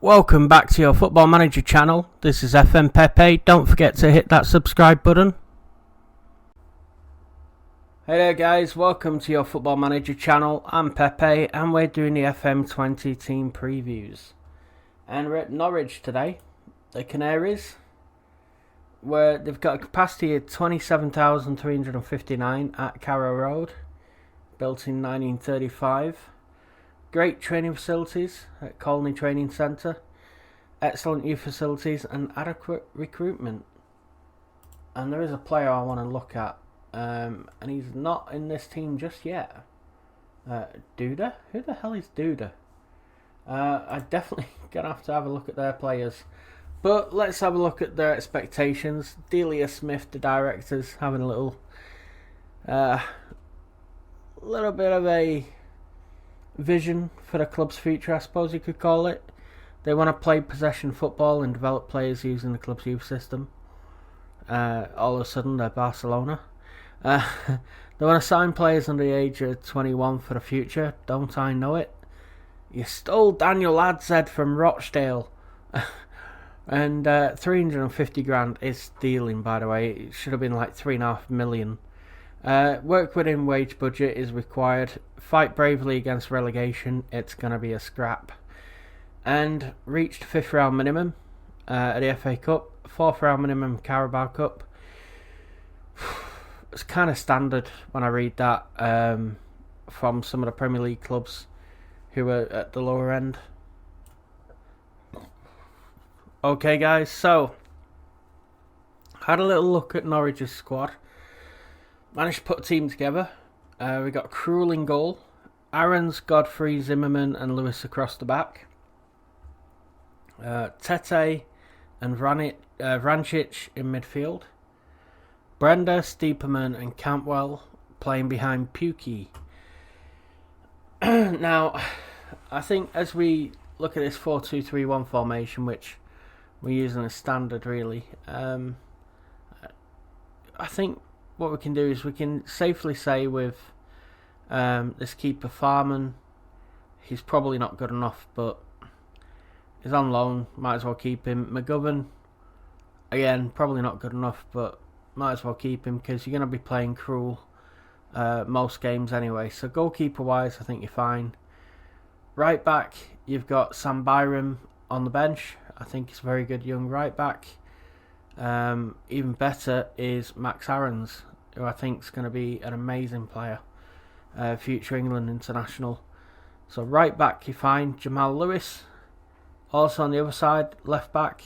Welcome back to your Football Manager channel. This is fmpepe. Don't forget to hit that subscribe button. Hey there guys, welcome to your Football Manager channel. I'm Pepe and we're doing the FM20 team previews. And we're at Norwich today. The Canaries, where they've got a capacity of 27,359 at Carrow Road, built in 1935. Great training facilities at Colney Training Centre, excellent youth facilities and adequate recruitment. And there is a player I want to look at, and he's not in this team just yet. Duda? Who the hell is Duda? I'm definitely going to have a look at their players. But let's have a look at their expectations. Delia Smith, the directors, having a little bit of a vision for the club's future, I suppose you could call it. They want to play possession football and develop players using the club's youth system. All of a sudden they're Barcelona. They want to sign players under the age of 21 for the future. Don't I know it? You stole Daniel Adzed from Rochdale. And 350 grand is stealing, by the way. It should have been like 3.5 million. Work within wage budget is required. Fight bravely against relegation. It's going to be a scrap. And reached 5th round minimum at the FA Cup. 4th round minimum Carabao Cup. It's kind of standard when I read that from some of the Premier League clubs who are at the lower end. Okay guys, so had a little look at Norwich's squad. Managed to put a team together. We got Krul in goal, Aarons, Godfrey, Zimmerman and Lewis across the back. Tete and Vrancic in midfield. Brenda, Stieperman and Campbell playing behind Pukki. Now, I think as we look at this 4-2-3-1 formation, which we're using as standard really, I think what we can do is we can safely say with this keeper Farman, he's probably not good enough, but he's on loan, might as well keep him. McGovern, again, probably not good enough, but might as well keep him because you're going to be playing Krul most games anyway. So goalkeeper wise, I think you're fine. Right back, you've got Sam Byram on the bench. I think he's a very good young right back. Even better is Max Aarons, who I think is going to be an amazing player, future England international. So right back you find Jamal Lewis. Also on the other side, left back,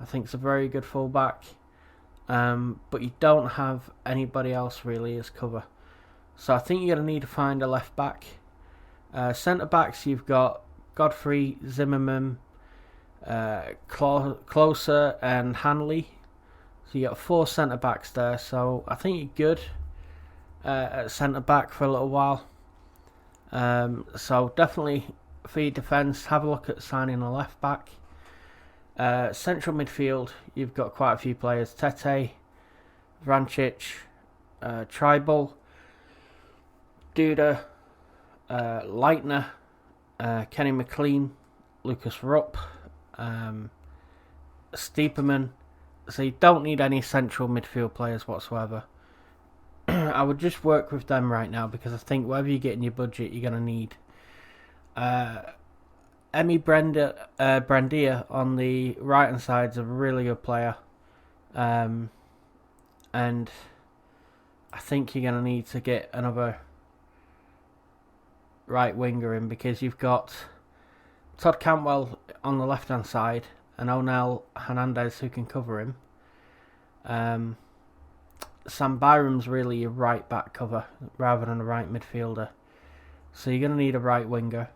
I think it's a very good full back. But you don't have anybody else really as cover. So I think you're going to need to find a left back. Centre backs you've got Godfrey, Zimmerman, Closer and Hanley. So you got 4 centre backs there. So I think you're good at centre back for a little while. So definitely for your defence, have a look at signing a left back. Central midfield, you've got quite a few players. Tete, Vrancic, Tribal, Duda, Leitner, Kenny McLean, Lucas Rupp, Stieperman. So you don't need any central midfield players whatsoever. I would just work with them right now because I think whatever you get in your budget, you're going to need. Emi Brandia on the right hand side is a really good player. And I think you're going to need to get another right winger in because you've got Todd Cantwell on the left hand side and Onel Hernandez who can cover him. Sam Byram's really your right back cover rather than a right midfielder. So you're going to need a right winger.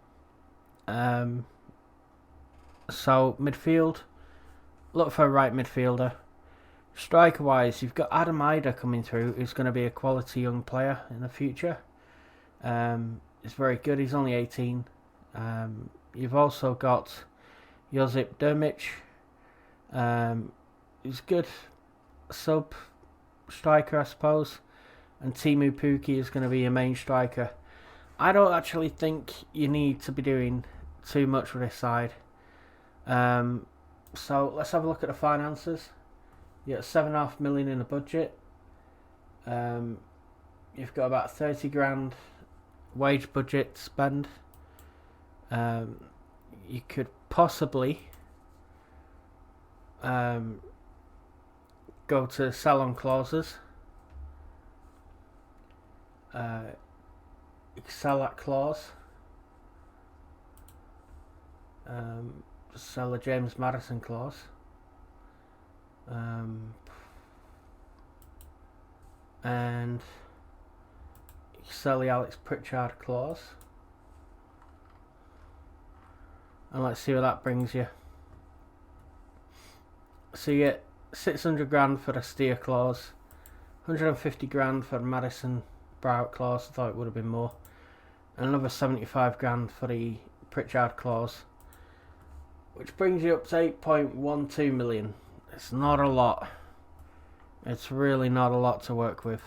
So midfield, look for a right midfielder. Striker wise, you've got Adam Ida coming through, who's going to be a quality young player in the future. He's very good, he's only 18. You've also got Josip Dermic, who's good sub striker I suppose. And Timu Pukki is going to be your main striker. I don't actually think you need to be doing too much with this side. So let's have a look at the finances. You got 7.5 million in the budget. You've got about 30 grand wage budget to spend. You could possibly go to sell-on clauses. You can sell that clause. Sell the James Madison clause. And you can sell the Alex Pritchard clause. And let's see where that brings you. So you get 600 grand for the Steer clause, 150 grand for the Madison Broward clause. I thought it would have been more. And another 75 grand for the Pritchard clause, which brings you up to 8.12 million. It's not a lot. It's really not a lot to work with.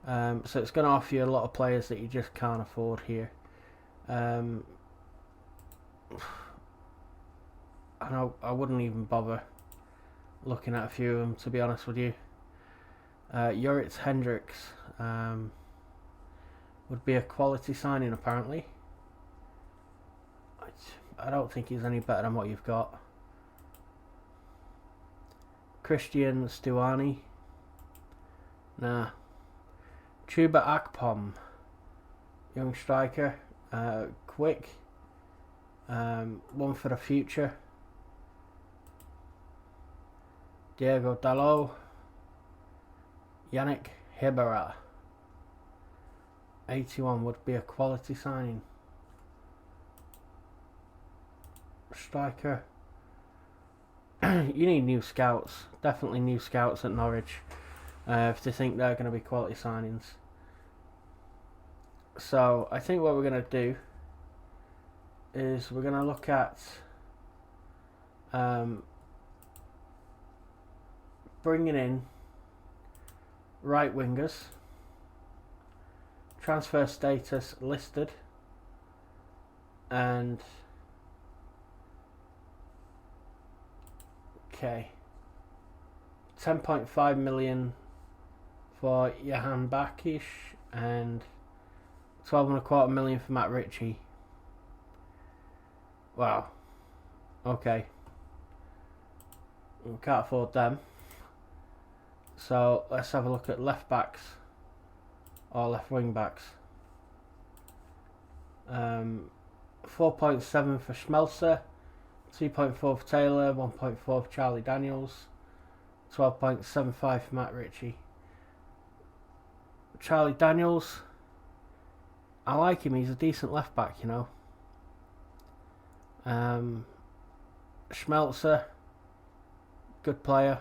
So it's going to offer you a lot of players that you just can't afford here. I wouldn't even bother looking at a few of them, to be honest with you. Joris Hendricks would be a quality signing, apparently. I don't think he's any better than what you've got. Christian Stuani. Nah. Chuba Akpom. Young striker. Quick. One for the future. Diego Dalot. Yannick Hibera. 81 would be a quality signing. Striker. You need new scouts. Definitely new scouts at Norwich if they think they're going to be quality signings. So I think what we're going to do is we're going to look at bringing in right wingers. Transfer status listed. And okay, 10.5 million for Johan Bakish and 12.25 million for Matt Ritchie. Wow. Okay. We can't afford them. So let's have a look at left backs or left wing backs. 4.7 for Schmelzer, 2.4 for Taylor, 1.4 for Charlie Daniels, 12.75 for Matt Ritchie. Charlie Daniels, I like him, he's a decent left back, you know. Schmelzer, good player,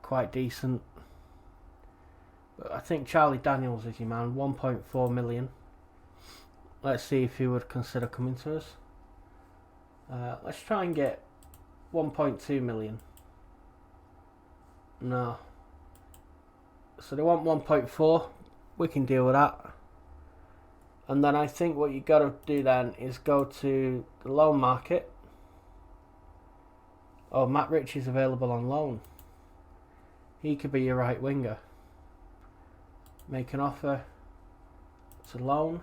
quite decent. But I think Charlie Daniels is your man, 1.4 million. Let's see if he would consider coming to us. Let's try and get 1.2 million. No. So they want 1.4. We can deal with that. And then I think what you got to do then is go to the loan market. Oh, Matt Ritchie's available on loan. He could be your right winger. Make an offer to loan.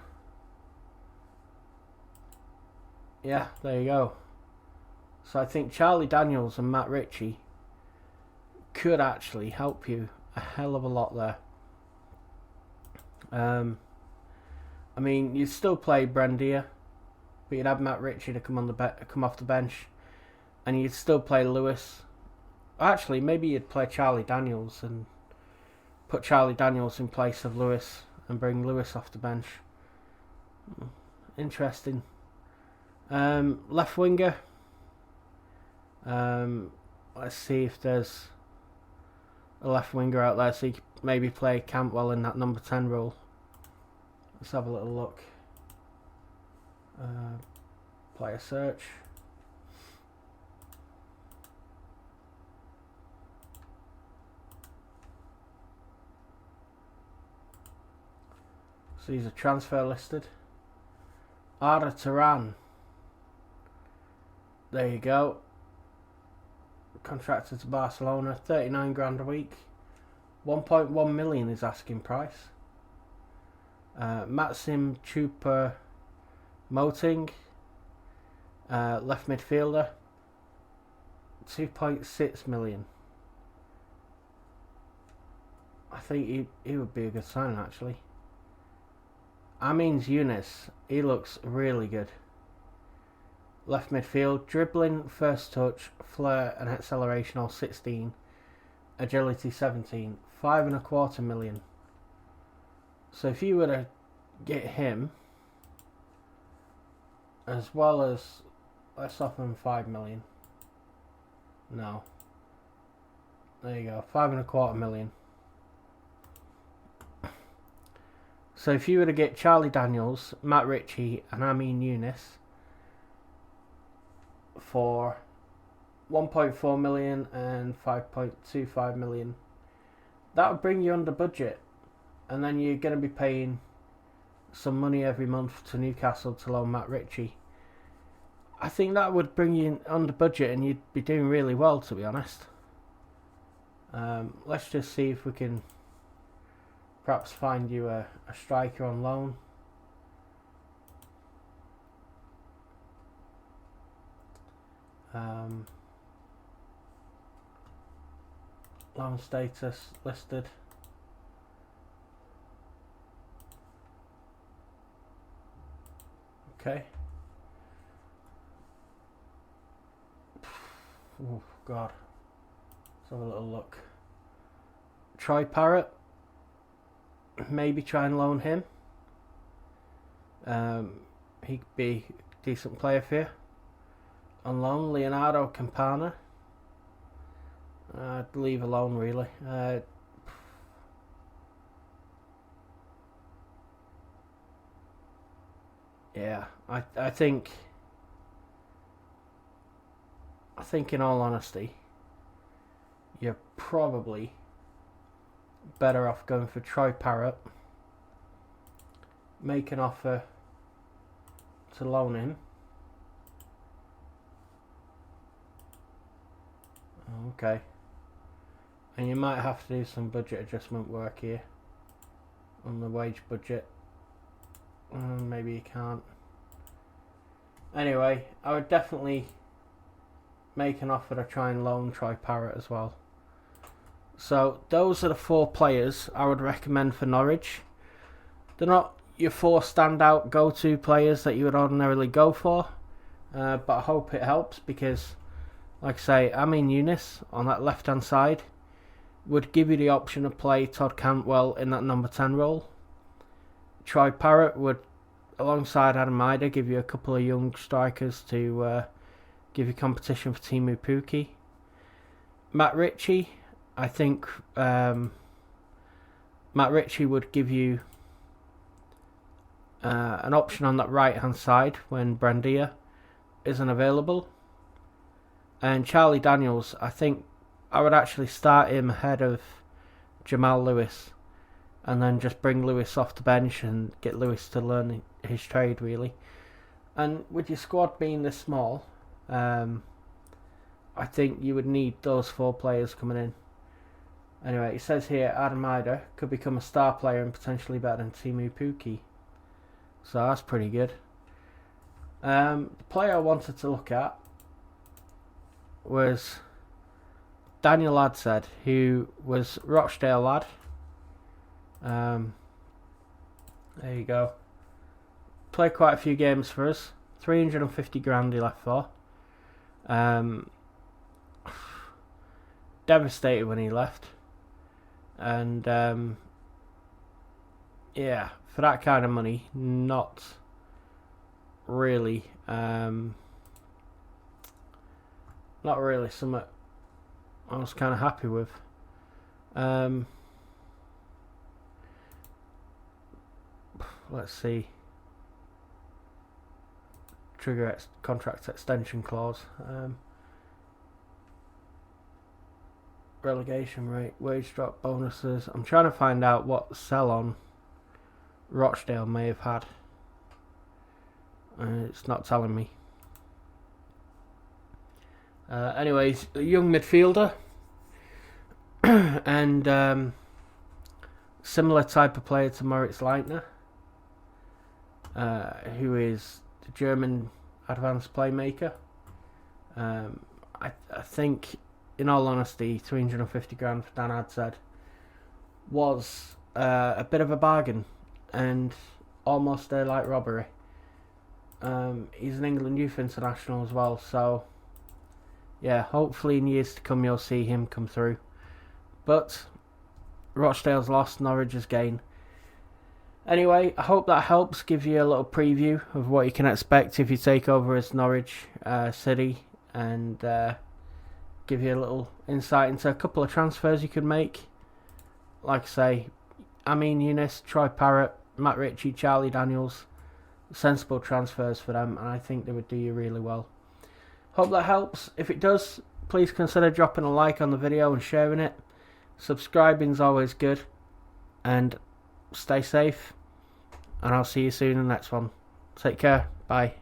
Yeah, there you go. So I think Charlie Daniels and Matt Ritchie could actually help you a hell of a lot there. I mean, you'd still play Brandia, but you'd have Matt Ritchie to come off the bench, and you'd still play Lewis. Actually, maybe you'd play Charlie Daniels and put Charlie Daniels in place of Lewis and bring Lewis off the bench. Interesting. Left winger. Let's see if there's a left winger out there, so you could maybe play Campbell in that number 10 role. Let's have a little look. Player search. So these are transfer listed. Arda Turan. There you go. Contracted to Barcelona, 39 grand a week. 1.1 million is asking price. Maxim Chupa Moting, left midfielder, 2.6 million. I think he would be a good sign actually. Amins Younes, he looks really good. Left midfield, dribbling, first touch, flair and acceleration all 16, agility 17, 5.25 million. So if you were to get him, as well as, let's offer him 5 million. No. There you go, 5.25 million. So if you were to get Charlie Daniels, Matt Ritchie and Amin Younes for 1.4 million and 5.25 million, that would bring you under budget. And then you're going to be paying some money every month to Newcastle to loan Matt Ritchie. I think that would bring you under budget and you'd be doing really well, to be honest. Let's just see if we can perhaps find you a striker on loan. Loan status listed. Okay. Oh God. Let's have a little look. Troy Parrott. Maybe try and loan him. He could be a decent player for you. On loan, Leonardo Campana. I'd leave alone really. Yeah, I think in all honesty, you're probably better off going for Troy Parrott, make an offer to loan him. Okay. And you might have to do some budget adjustment work here on the wage budget. Maybe you can't. Anyway, I would definitely make an offer to try and loan Troy Parrott as well. So those are the 4 players I would recommend for Norwich. They're not your 4 standout go-to players that you would ordinarily go for, but I hope it helps because, like I say, Amin Younes on that left-hand side would give you the option to play Todd Cantwell in that number 10 role. Troy Parrott would, alongside Adam Ida, give you a couple of young strikers to give you competition for Timu Pukki. Matt Ritchie, I think Matt Ritchie would give you an option on that right hand side when Brandia isn't available. And Charlie Daniels, I think I would actually start him ahead of Jamal Lewis and then just bring Lewis off the bench and get Lewis to learn his trade really. And with your squad being this small, I think you would need those 4 players coming in. Anyway, it says here Adam Ida could become a star player and potentially better than Timu Pukki. So that's pretty good. The player I wanted to look at was Daniel Adsed, who was Rochdale lad. There you go. Played quite a few games for us. 350 grand he left for. Devastated when he left. And yeah, for that kind of money, not really something I was kind of happy with. Let's see. Trigger contract extension clause. Relegation rate, wage drop, bonuses. I'm trying to find out what sell-on Rochdale may have had. It's not telling me. Anyways, a young midfielder and similar type of player to Moritz Leitner, who is the German advanced playmaker. I think, in all honesty, 350 grand for Dan Adsaid was a bit of a bargain and almost a light robbery. He's an England youth international as well, so yeah, hopefully in years to come you'll see him come through. But Rochdale's lost, Norwich has gained. Anyway, I hope that helps give you a little preview of what you can expect if you take over as Norwich City, and give you a little insight into a couple of transfers you could make. Like I say, Amin Younes, Troy Parrott, Matt Ritchie, Charlie Daniels, sensible transfers for them, and I think they would do you really well. Hope that helps. If it does, please consider dropping a like on the video and sharing it. Subscribing's always good, and stay safe, and I'll see you soon in the next one. Take care. Bye.